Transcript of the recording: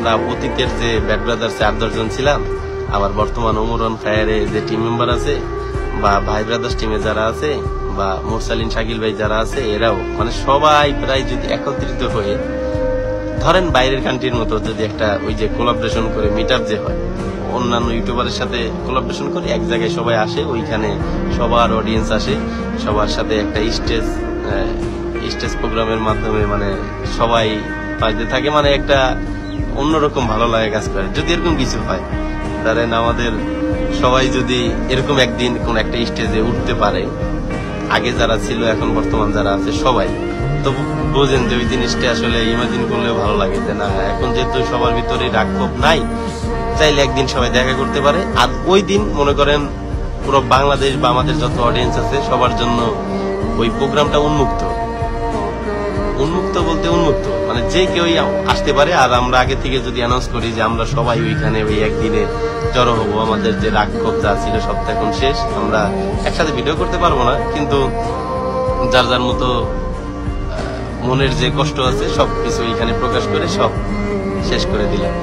আমরা অতীতের যে ব্যাড ব্রাদার্স 8-10 জন ছিলাম, আবার বর্তমান ওমরন ফায়ারে যে টিম মেম্বার আছে বা ভাই ব্রাদার্স টিমে যারা আছে বা মোরসালিন শাকিল ভাই যারা আছে, এরাও মানে সবাই প্রায় যদি একত্রিত হয়ে ধরেন বাইরের কান্ট্রির মতো যদি একটা ওই যে কোলাবরেশন করে মিট আপ যে হয়, অন্যান্য ইউটিউবারের সাথে কোলাবরেশন করে এক জায়গায় সবাই আসে, ওইখানে সবার অডিয়েন্স আসে, সবার সাথে একটা স্টেজ প্রোগ্রামের মাধ্যমে মানে সবাই পাইতে থাকে, মানে একটা অন্যরকম ভালো লাগে কাজ করে। যদি এরকম কিছু হয়, ধরেন আমাদের সবাই যদি এরকম একদিন কোন একটা স্টেজে উঠতে পারে, আগে যারা ছিল এখন বর্তমান যারা আছে সবাই, তো বোঝেন যে ওই জিনিসটা আসলে ইমাজিন করলেও ভালো লাগে যে না, এখন যেহেতু সবার ভিতরে রাগক্ষোভ নাই, চাইলে একদিন সবাই দেখা করতে পারে। আর ওই দিন মনে করেন পুরো বাংলাদেশ বা আমাদের যত অডিয়েন্স আছে সবার জন্য ওই প্রোগ্রামটা উন্মুক্ত বলতে উন্মুক্ত, মানে যে কেউ আসতে পারে। আর আমরা আগে থেকে যদি অ্যানাউন্স করি যে আমরা সবাই ওইখানে ওই একদিনে জড়ো হবো, আমাদের যে রাগক্ষোভ যা ছিল সব তো এখন শেষ, আমরা একসাথে ভিডিও করতে পারবো না, কিন্তু যার যার মতো মনের যে কষ্ট আছে সবকিছু এখানে প্রকাশ করে সব শেষ করে দিলাম।